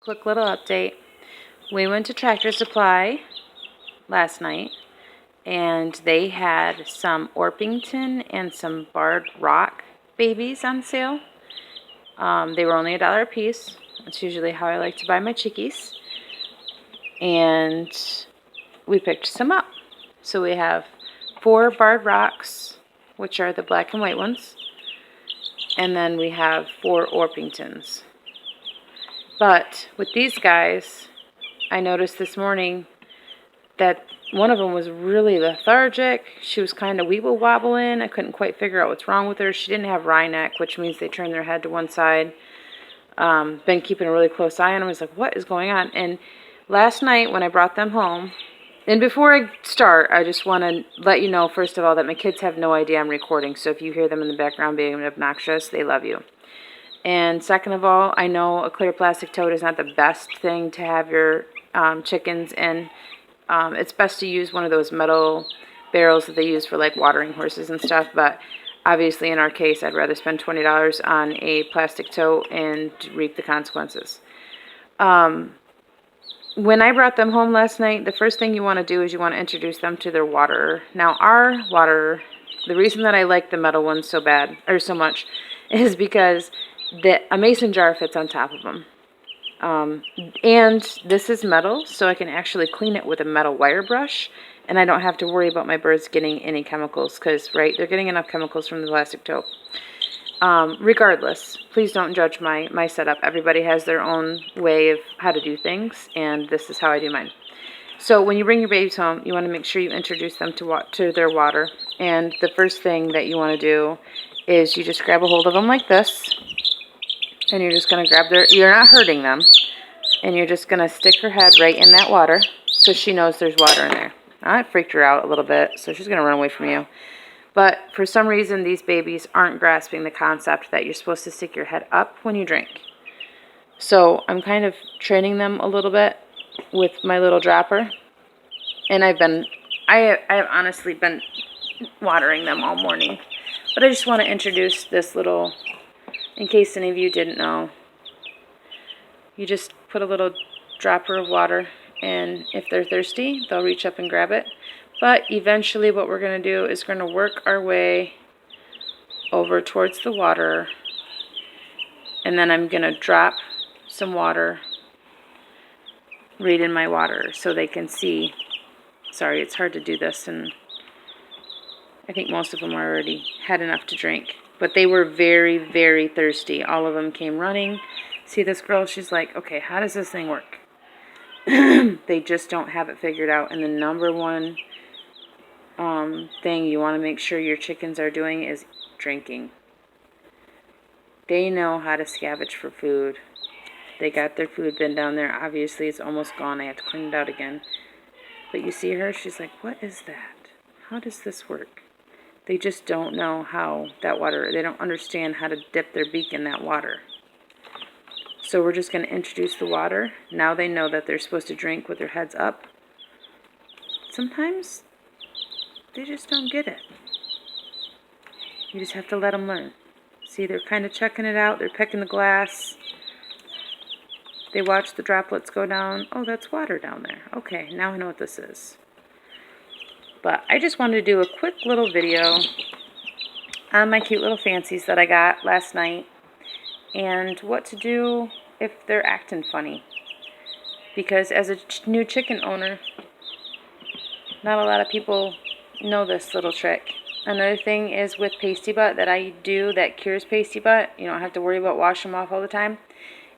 Quick little update. We went to Tractor Supply last night, and they had some Orpington and some Barred Rock babies on sale. They were only $1 a piece. That's usually how I like to buy my chickies. And we picked some up. So we have 4 Barred Rocks, which are the black and white ones. And then we have 4 Orpingtons. But with these guys, I noticed this morning that one of them was really lethargic. She was kind of weeble wobbling. I couldn't quite figure out what's wrong with her. She didn't have wry neck, which means they turn their head to one side. Been keeping a really close eye on them. I was like, what is going on? And last night when I brought them home, and before I start, I just want to let you know, first of all, that my kids have no idea I'm recording. So if you hear them in the background being obnoxious, they love you. And second of all, I know a clear plastic tote is not the best thing to have your chickens in. It's best to use one of those metal barrels that they use for like watering horses and stuff. But obviously in our case, I'd rather spend $20 on a plastic tote and reap the consequences. When I brought them home last night, the first thing you want to do is you want to introduce them to their waterer. Now our waterer, the reason that I like the metal ones so much, is because a mason jar fits on top of them. And this is metal, so I can actually clean it with a metal wire brush, and I don't have to worry about my birds getting any chemicals, because, right, they're getting enough chemicals from the plastic tote. Regardless, please don't judge my setup. Everybody has their own way of how to do things, and this is how I do mine. So when you bring your babies home, you want to make sure you introduce them to their water, and the first thing that you want to do is you just grab a hold of them like this, and you're just going to grab you're not hurting them, and you're just going to stick her head right in that water so she knows there's water in there. I freaked her out a little bit, so she's going to run away from you. But for some reason, these babies aren't grasping the concept that you're supposed to stick your head up when you drink. So I'm kind of training them a little bit with my little dropper. And I have honestly been watering them all morning. But I just want to introduce this little, in case any of you didn't know. You just put a little dropper of water, and if they're thirsty, they'll reach up and grab it. But eventually what we're going to do is going to work our way over towards the water, and then I'm going to drop some water right in my water so they can see. Sorry, it's hard to do this, and I think most of them already had enough to drink. But they were very, very thirsty. All of them came running. See this girl? She's like, okay, how does this thing work? They just don't have it figured out. And the number one thing you want to make sure your chickens are doing is drinking. They know how to scavenge for food. They got their food bin down there. Obviously, it's almost gone. I have to clean it out again. But you see her? She's like, what is that? How does this work? They just don't know how that water, they don't understand how to dip their beak in that water. So we're just going to introduce the water. Now they know that they're supposed to drink with their heads up. Sometimes they just don't get it. You just have to let them learn. See, they're kind of checking it out. They're picking the glass. They watch the droplets go down. Oh, that's water down there. Okay, now I know what this is. But I just wanted to do a quick little video on my cute little fancies that I got last night, and what to do if they're acting funny. Because as a new chicken owner, not a lot of people know this little trick. Another thing is with pasty butt that I do that cures pasty butt, you don't have to worry about washing them off all the time,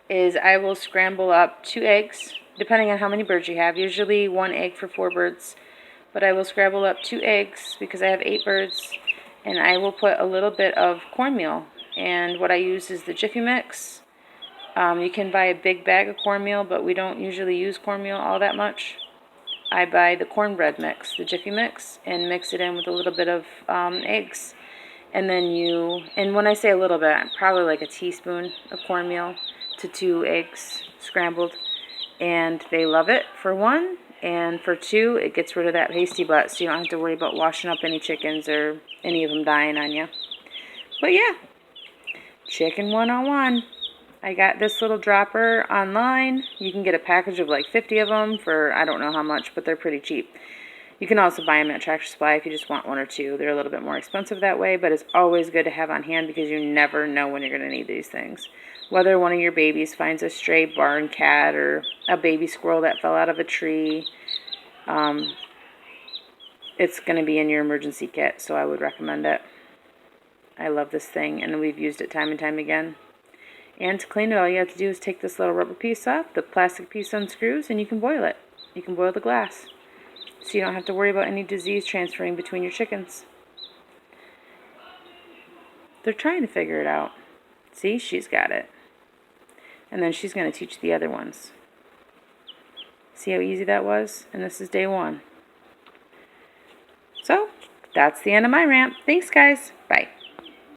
is I will scramble up 2 eggs, depending on how many birds you have. Usually 1 egg for 4 birds. But I will scramble up 2 eggs because I have 8 birds, and I will put a little bit of cornmeal. And what I use is the Jiffy Mix. You can buy a big bag of cornmeal, but we don't usually use cornmeal all that much. I buy the cornbread mix, the Jiffy Mix, and mix it in with a little bit of eggs. And then and when I say a little bit, probably like a teaspoon of cornmeal to 2 eggs scrambled. And they love it, for 1. And for 2, it gets rid of that pasty butt, so you don't have to worry about washing up any chickens or any of them dying on you. But yeah, chicken 101. I got this little dropper online. You can get a package of like 50 of them for I don't know how much, but they're pretty cheap. You can also buy them at Tractor Supply if you just want one or two. They're a little bit more expensive that way, but it's always good to have on hand because you never know when you're going to need these things. Whether one of your babies finds a stray barn cat or a baby squirrel that fell out of a tree, it's going to be in your emergency kit, so I would recommend it. I love this thing, and we've used it time and time again. And to clean it, all you have to do is take this little rubber piece off, the plastic piece unscrews, and you can boil it. You can boil the glass. So you don't have to worry about any disease transferring between your chickens. They're trying to figure it out. See, she's got it. And then she's going to teach the other ones. See how easy that was? And this is day 1. So, that's the end of my rant. Thanks, guys. Bye.